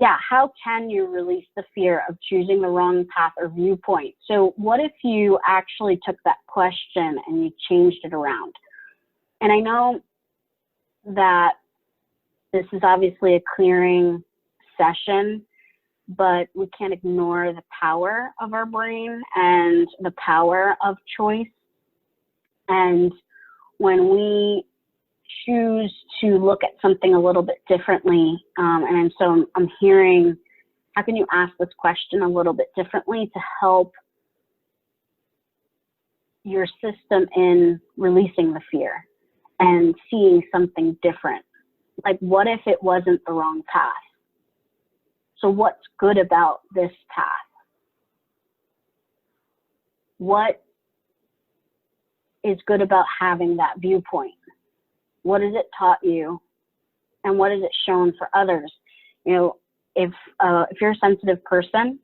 Yeah, how can you release the fear of choosing the wrong path or viewpoint? So what if you actually took that question and you changed it around? And I know that this is obviously a clearing session, but we can't ignore the power of our brain and the power of choice. And when we choose to look at something a little bit differently, and so I'm hearing, how can you ask this question a little bit differently to help your system in releasing the fear and seeing something different? Like, what if it wasn't the wrong path? So what's good about this path? What is good about having that viewpoint? What has it taught you? And what has it shown for others? You know, if you're a sensitive person,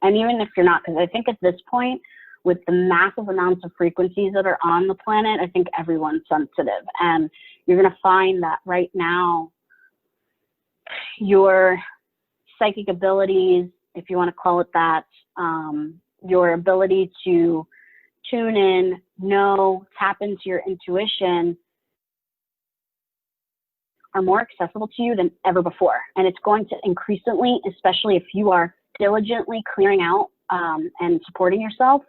and even if you're not, because I think at this point, with the massive amounts of frequencies that are on the planet, I think everyone's sensitive. And you're going to find that right now, your psychic abilities, if you want to call it that, your ability to tune in, know, tap into your intuition are more accessible to you than ever before. And it's going to increasingly, especially if you are diligently clearing out and supporting yourself,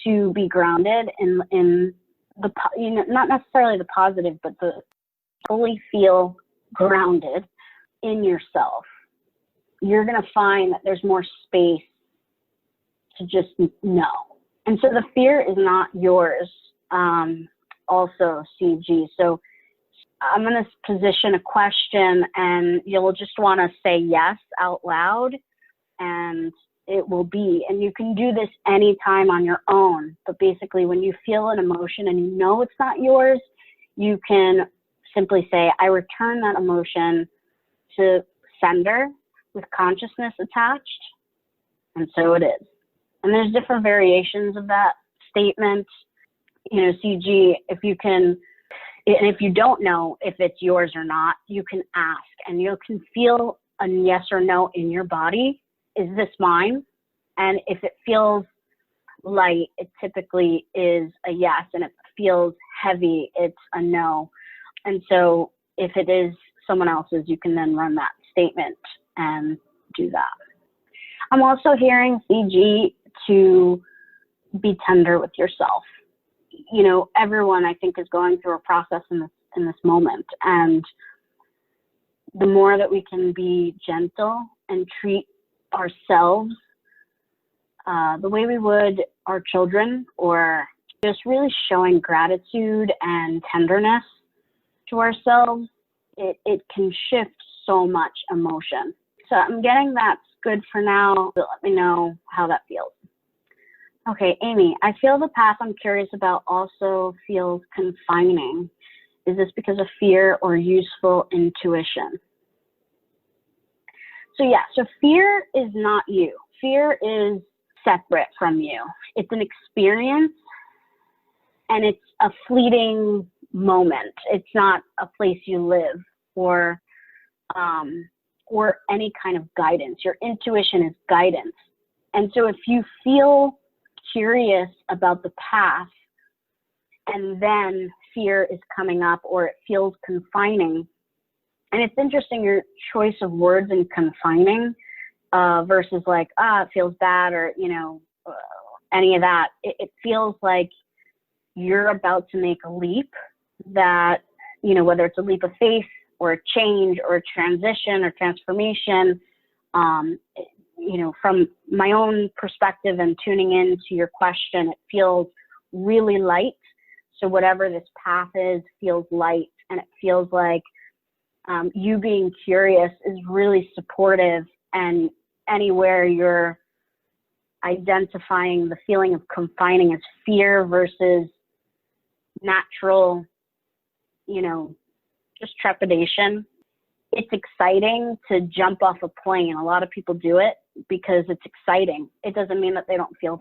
to be grounded in the, you know, not necessarily the positive, but the fully feel grounded in yourself. You're going to find that there's more space to just know. And so the fear is not yours, also, CG. So I'm going to position a question, and you'll just want to say yes out loud, and it will be. And you can do this anytime on your own. But basically, when you feel an emotion and you know it's not yours, you can simply say, I return that emotion to sender with consciousness attached. And so it is. And there's different variations of that statement. You know, CG, if you can, and if you don't know if it's yours or not, you can ask, and you can feel a yes or no in your body. Is this mine? And if it feels light, it typically is a yes. And if it feels heavy, it's a no. And so if it is someone else's, you can then run that statement and do that. I'm also hearing, CG, to be tender with yourself. You know, everyone, I think, is going through a process in this moment. And the more that we can be gentle and treat ourselves the way we would our children, or just really showing gratitude and tenderness to ourselves, it can shift so much emotion. So I'm getting that's good for now, but let me know how that feels. Okay, Amy, I feel the path I'm curious about also feels confining. Is this because of fear or useful intuition? So yeah, so fear is not you. Fear is separate from you. It's an experience, and it's a fleeting moment. It's not a place you live, or any kind of guidance. Your intuition is guidance. And so if you feel curious about the path, and then fear is coming up, or it feels confining, and it's interesting, your choice of words in confining versus like, it feels bad, or, you know, any of that. It feels like you're about to make a leap that, you know, whether it's a leap of faith or a change or a transition or transformation, you know, from my own perspective and tuning into your question, it feels really light. So whatever this path is feels light, and it feels like you being curious is really supportive, and anywhere you're identifying the feeling of confining as fear versus natural, just trepidation. It's exciting to jump off a plane. A lot of people do it because it's exciting. It doesn't mean that they don't feel,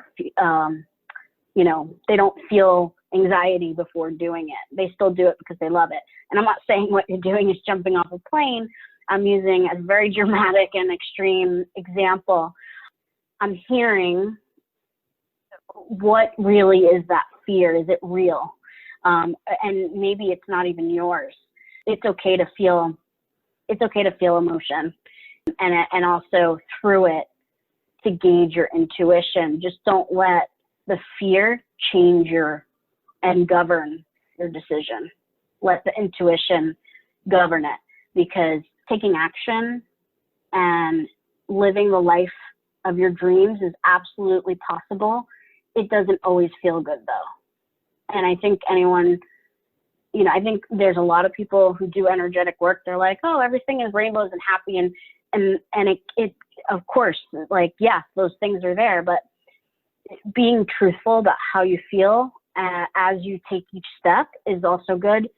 they don't feel anxiety before doing it. They still do it because they love it. And I'm not saying what you're doing is jumping off a plane. I'm using a very dramatic and extreme example. I'm hearing, what really is that fear? Is it real? And maybe it's not even yours. It's okay to feel emotion, and also through it to gauge your intuition. Just don't let the fear change and govern your decision. Let the intuition govern it, because taking action and living the life of your dreams is absolutely possible. It doesn't always feel good though. And I think I think there's a lot of people who do energetic work. They're like, oh, everything is rainbows and happy. And it of course, like, yeah, those things are there, but being truthful about how you feel as you take each step is also good.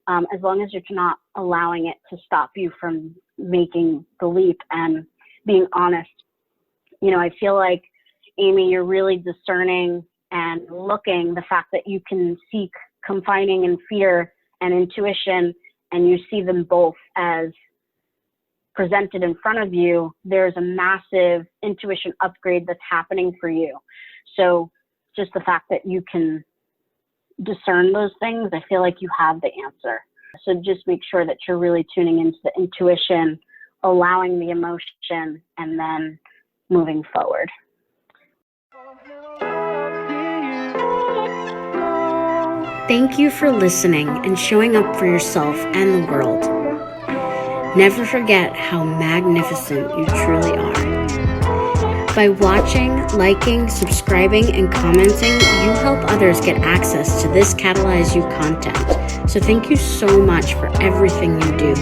As long as you're not allowing it to stop you from making the leap and being honest. I feel like, Amy, you're really discerning and looking, the fact that you can seek confining and fear and intuition, and you see them both as presented in front of you. There's a massive intuition upgrade that's happening for you. So just the fact that you can discern those things, I feel like you have the answer. So just make sure that you're really tuning into the intuition, allowing the emotion, and then moving forward. Thank you for listening and showing up for yourself and the world. Never forget how magnificent you truly are. By watching, liking, subscribing, and commenting, you help others get access to this Katalyze U content. So thank you so much for everything you do.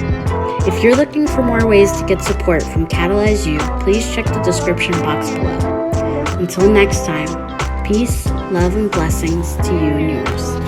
If you're looking for more ways to get support from Katalyze U, please check the description box below. Until next time, peace, love, and blessings to you and yours.